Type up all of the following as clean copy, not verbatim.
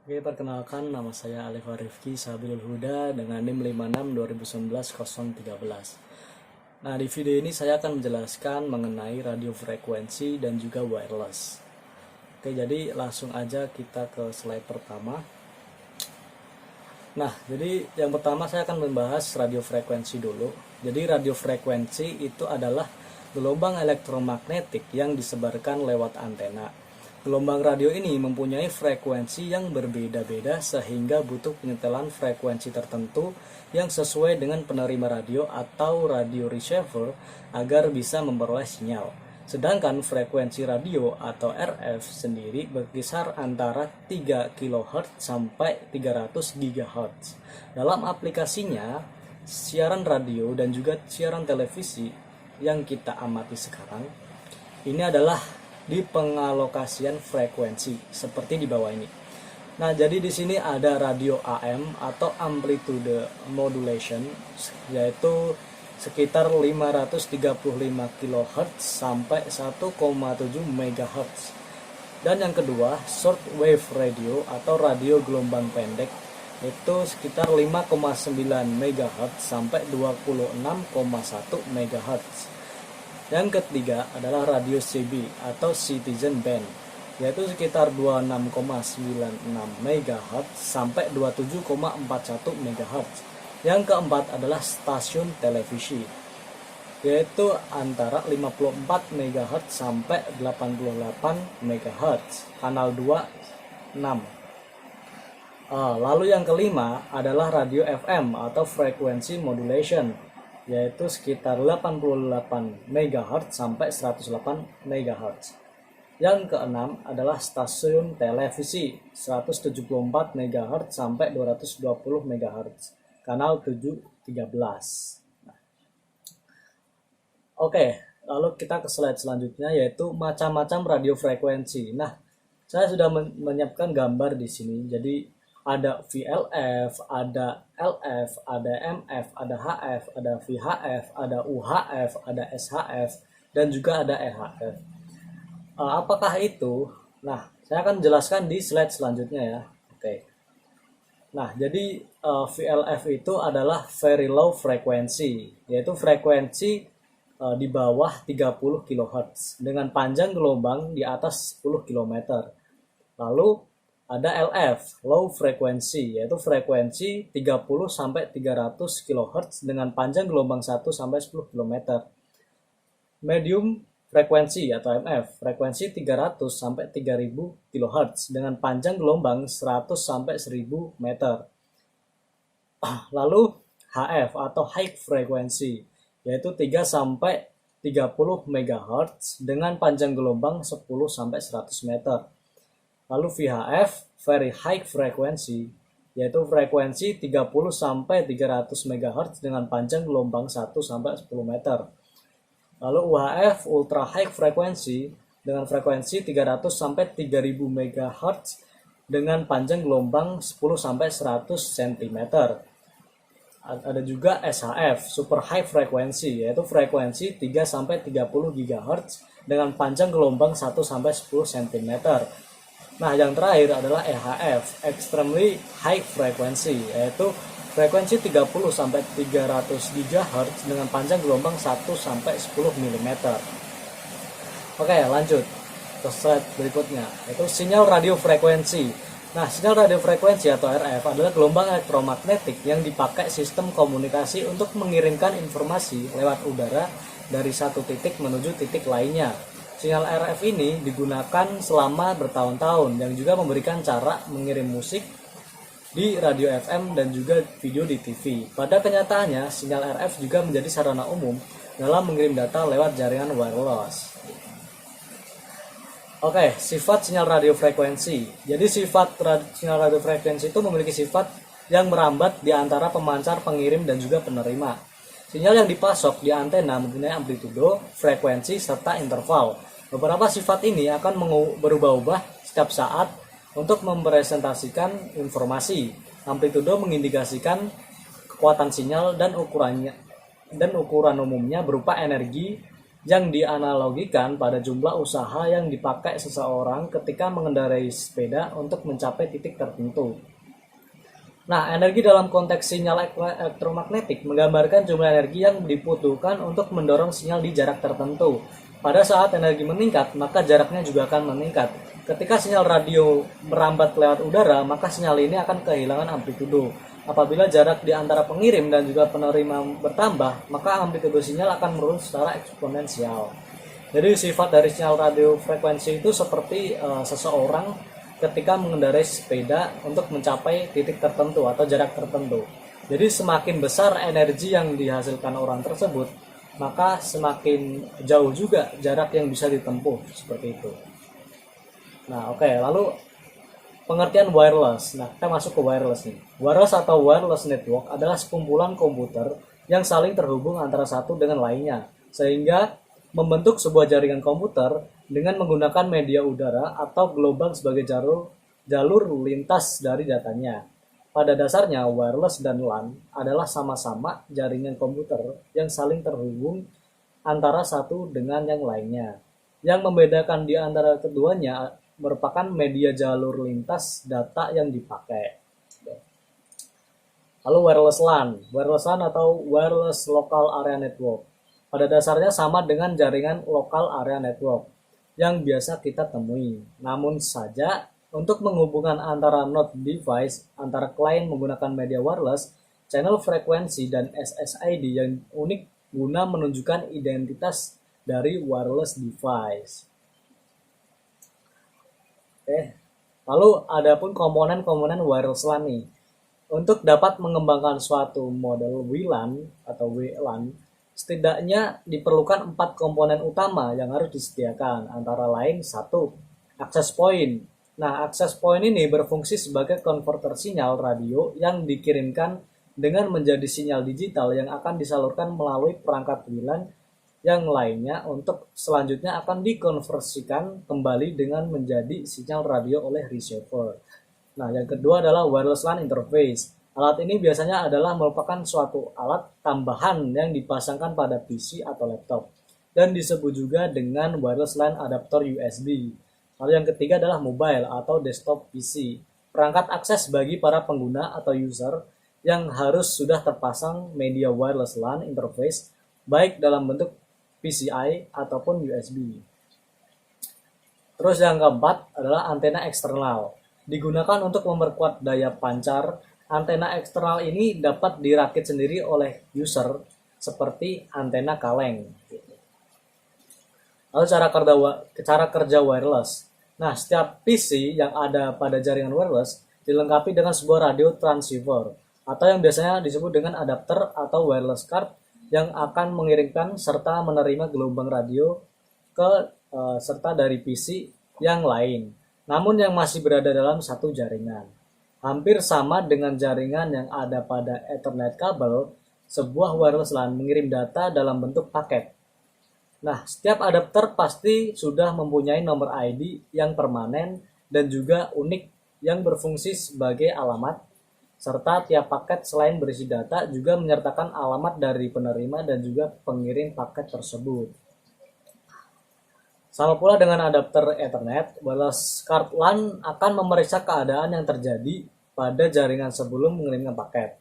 Oke, perkenalkan nama saya Alif Arifki Sabilul Huda dengan NIM 56 Nah, di video ini saya akan menjelaskan mengenai radio frekuensi dan juga wireless. Oke, jadi langsung aja kita ke slide pertama. Nah, jadi yang pertama saya akan membahas radio frekuensi dulu. Jadi radio frekuensi itu adalah gelombang elektromagnetik yang disebarkan lewat antena. Gelombang radio ini mempunyai frekuensi yang berbeda-beda sehingga butuh penyetelan frekuensi tertentu yang sesuai dengan penerima radio atau radio receiver agar bisa memperoleh sinyal. Sedangkan frekuensi radio atau RF sendiri berkisar antara 3 kHz sampai 300 GHz. Dalam aplikasinya, siaran radio dan juga siaran televisi yang kita amati sekarang, ini adalah di pengalokasian frekuensi seperti di bawah ini. Nah, jadi di sini ada radio AM atau amplitude modulation, yaitu sekitar 535 kHz sampai 1,7 MHz. Dan yang kedua, short wave radio atau radio gelombang pendek, itu sekitar 5,9 MHz sampai 26,1 MHz. Yang ketiga adalah radio CB atau Citizen Band, yaitu sekitar 26,96 MHz sampai 27,41 MHz. Yang keempat adalah stasiun televisi, yaitu antara 54 MHz sampai 88 MHz, kanal 2 6. Lalu yang kelima adalah radio FM atau frequency modulation, yaitu sekitar 88 MHz sampai 108 MHz. Yang keenam adalah stasiun televisi 174 MHz sampai 220 MHz, kanal 713. Oke, lalu kita ke slide selanjutnya, yaitu macam-macam radio frekuensi. Nah, saya sudah menyiapkan gambar di sini. Jadi ada VLF, ada LF, ada MF, ada HF, ada VHF, ada UHF, ada SHF, dan juga ada EHF. Apakah itu? Nah, saya akan jelaskan di slide selanjutnya ya. Oke. Nah, jadi VLF itu adalah very low frequency, yaitu frekuensi di bawah 30 kHz dengan panjang gelombang di atas 10 km. Lalu ada LF, low frequency, yaitu frekuensi 30 sampai 300 kHz dengan panjang gelombang 1 sampai 10 km. Medium frekuensi atau MF, frekuensi 300 sampai 3000 kHz dengan panjang gelombang 100 sampai 1000 meter. Lalu HF atau high frequency, yaitu 3 sampai 30 MHz dengan panjang gelombang 10 sampai 100 meter. Lalu VHF, very high frequency, yaitu frekuensi 30 sampai 300 MHz dengan panjang gelombang 1 sampai 10 meter. Lalu UHF, ultra high frequency, dengan frekuensi 300 sampai 3000 MHz dengan panjang gelombang 10 sampai 100 cm. Ada juga SHF, super high frequency, yaitu frekuensi 3 sampai 30 GHz dengan panjang gelombang 1 sampai 10 cm. Nah, yang terakhir adalah EHF, extremely high frequency, yaitu frekuensi 30 sampai 300 GHz dengan panjang gelombang 1 sampai 10 mm. Oke, lanjut ke slide berikutnya, yaitu sinyal radio frekuensi. Nah, sinyal radio frekuensi atau RF adalah gelombang elektromagnetik yang dipakai sistem komunikasi untuk mengirimkan informasi lewat udara dari satu titik menuju titik lainnya. Sinyal RF ini digunakan selama bertahun-tahun yang juga memberikan cara mengirim musik di radio FM dan juga video di TV. Pada kenyataannya, sinyal RF juga menjadi sarana umum dalam mengirim data lewat jaringan wireless. Oke, sifat sinyal radio frekuensi. Jadi sifat sinyal radio frekuensi itu memiliki sifat yang merambat di antara pemancar, pengirim, dan juga penerima. Sinyal yang dipasok di antena mempunyai amplitudo, frekuensi, serta interval. Beberapa sifat ini akan berubah-ubah setiap saat untuk merepresentasikan informasi. Amplitudo mengindikasikan kekuatan sinyal dan ukuran umumnya berupa energi yang dianalogikan pada jumlah usaha yang dipakai seseorang ketika mengendarai sepeda untuk mencapai titik tertentu. Nah, energi dalam konteks sinyal elektromagnetik menggambarkan jumlah energi yang dibutuhkan untuk mendorong sinyal di jarak tertentu. Pada saat energi meningkat, maka jaraknya juga akan meningkat. Ketika sinyal radio merambat lewat udara, maka sinyal ini akan kehilangan amplitudo. Apabila jarak di antara pengirim dan juga penerima bertambah, maka amplitudo sinyal akan menurun secara eksponensial. Jadi sifat dari sinyal radio frekuensi itu seperti seseorang ketika mengendarai sepeda untuk mencapai titik tertentu atau jarak tertentu. Jadi semakin besar energi yang dihasilkan orang tersebut, maka semakin jauh juga jarak yang bisa ditempuh, seperti itu. Nah, oke, lalu pengertian wireless. Nah, kita masuk ke wireless nih. Wireless atau wireless network adalah sekumpulan komputer yang saling terhubung antara satu dengan lainnya, sehingga membentuk sebuah jaringan komputer dengan menggunakan media udara atau gelombang sebagai jalur lintas dari datanya. Pada dasarnya, wireless dan LAN adalah sama-sama jaringan komputer yang saling terhubung antara satu dengan yang lainnya. Yang membedakan di antara keduanya merupakan media jalur lintas data yang dipakai. Lalu wireless LAN. Wireless LAN atau Wireless Local Area Network. Pada dasarnya sama dengan jaringan Local Area Network yang biasa kita temui. Namun saja, untuk menghubungkan antara node device, antara klien menggunakan media wireless, channel frekuensi, dan SSID yang unik guna menunjukkan identitas dari wireless device. Oke. Lalu ada pun komponen-komponen wireless LAN nih. Untuk dapat mengembangkan suatu model WLAN atau WLAN, setidaknya diperlukan 4 komponen utama yang harus disediakan, antara lain 1. Access point. Nah, access point ini berfungsi sebagai konverter sinyal radio yang dikirimkan dengan menjadi sinyal digital yang akan disalurkan melalui perangkat WLAN yang lainnya untuk selanjutnya akan dikonversikan kembali dengan menjadi sinyal radio oleh receiver. Nah, yang kedua adalah wireless LAN interface. Alat ini biasanya adalah merupakan suatu alat tambahan yang dipasangkan pada PC atau laptop dan disebut juga dengan wireless LAN adapter USB. Lalu yang ketiga adalah mobile atau desktop PC, perangkat akses bagi para pengguna atau user yang harus sudah terpasang media wireless LAN interface baik dalam bentuk PCI ataupun USB. Terus yang keempat adalah antena eksternal. Digunakan untuk memperkuat daya pancar. Antena eksternal ini dapat dirakit sendiri oleh user seperti antena kaleng. Lalu cara kerja wireless. Nah, setiap PC yang ada pada jaringan wireless dilengkapi dengan sebuah radio transceiver atau yang biasanya disebut dengan adapter atau wireless card yang akan mengirimkan serta menerima gelombang radio ke serta dari PC yang lain. Namun yang masih berada dalam satu jaringan. Hampir sama dengan jaringan yang ada pada Ethernet kabel, sebuah wireless LAN mengirim data dalam bentuk paket. Nah, setiap adapter pasti sudah mempunyai nomor ID yang permanen dan juga unik yang berfungsi sebagai alamat, serta tiap paket selain berisi data juga menyertakan alamat dari penerima dan juga pengirim paket tersebut. Sama pula dengan adapter Ethernet, wireless card LAN akan memeriksa keadaan yang terjadi pada jaringan sebelum mengirimkan paket.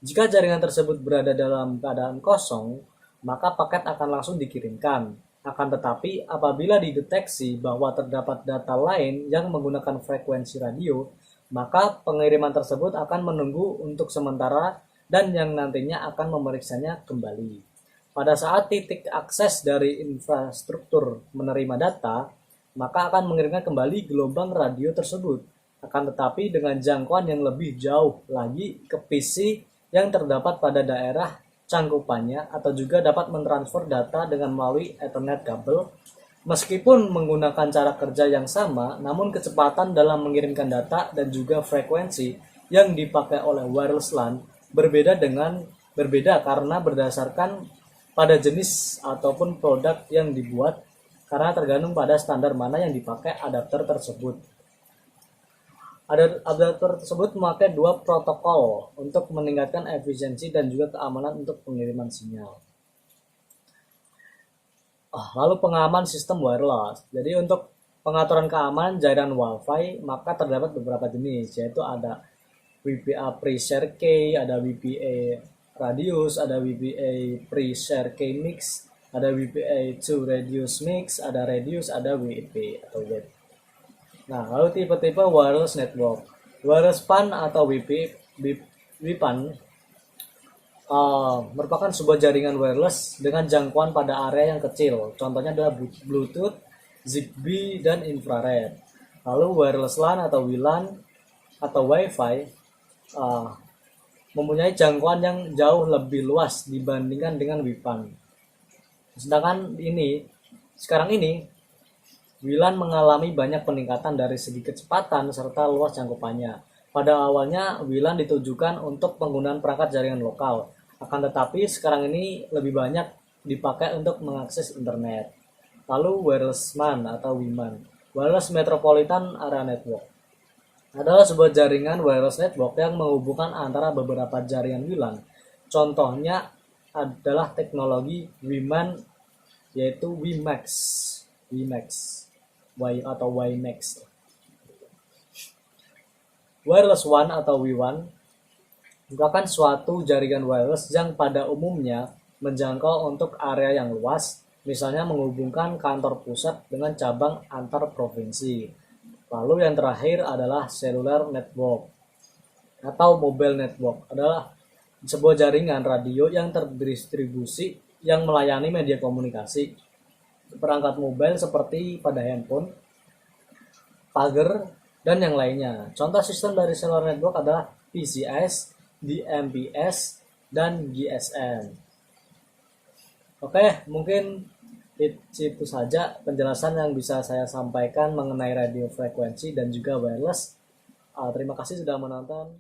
Jika jaringan tersebut berada dalam keadaan kosong, maka paket akan langsung dikirimkan. Akan tetapi, apabila dideteksi bahwa terdapat data lain yang menggunakan frekuensi radio, maka pengiriman tersebut akan menunggu untuk sementara dan yang nantinya akan memeriksanya kembali. Pada saat titik akses dari infrastruktur menerima data, maka akan mengirimkan kembali gelombang radio tersebut. Akan tetapi dengan jangkauan yang lebih jauh lagi ke PC yang terdapat pada daerah cangkupannya atau juga dapat mentransfer data dengan melalui Ethernet kabel. Meskipun menggunakan cara kerja yang sama, namun kecepatan dalam mengirimkan data dan juga frekuensi yang dipakai oleh wireless LAN berbeda karena berdasarkan pada jenis ataupun produk yang dibuat karena tergantung pada standar mana yang dipakai adapter tersebut. Adapter tersebut memakai 2 protokol untuk meningkatkan efisiensi dan juga keamanan untuk pengiriman sinyal. Lalu pengaman sistem wireless. Jadi untuk pengaturan keamanan jaringan WiFi maka terdapat beberapa jenis, yaitu ada WPA pre-share key, ada WPA radius, ada WPA pre-share key mix, ada WPA to radius mix, ada radius, ada WIP atau WIP. Nah, lalu tipe-tipe wireless network. Wireless PAN atau WPAN merupakan sebuah jaringan wireless dengan jangkauan pada area yang kecil. Contohnya adalah Bluetooth, Zigbee, dan infrared. Lalu wireless LAN atau WLAN atau Wi-Fi mempunyai jangkauan yang jauh lebih luas dibandingkan dengan WPAN. Sedangkan sekarang ini WLAN mengalami banyak peningkatan dari segi kecepatan serta luas jangkauannya. Pada awalnya WLAN ditujukan untuk penggunaan perangkat jaringan lokal, akan tetapi sekarang ini lebih banyak dipakai untuk mengakses internet. Lalu wireless MAN atau WMAN, Wireless Metropolitan Area Network, adalah sebuah jaringan wireless network yang menghubungkan antara beberapa jaringan WLAN. Contohnya adalah teknologi WMAN, yaitu WiMAX atau WiMAX. Wireless WAN atau WWAN merupakan suatu jaringan wireless yang pada umumnya menjangkau untuk area yang luas, misalnya menghubungkan kantor pusat dengan cabang antar provinsi. Lalu yang terakhir adalah cellular network atau mobile network, adalah sebuah jaringan radio yang terdistribusi yang melayani media komunikasi perangkat mobile seperti pada handphone, pager, dan yang lainnya. Contoh sistem dari cellular network adalah PCS, DMPS, dan GSM. Oke, mungkin itu saja penjelasan yang bisa saya sampaikan mengenai radio frekuensi dan juga wireless. Terima kasih sudah menonton.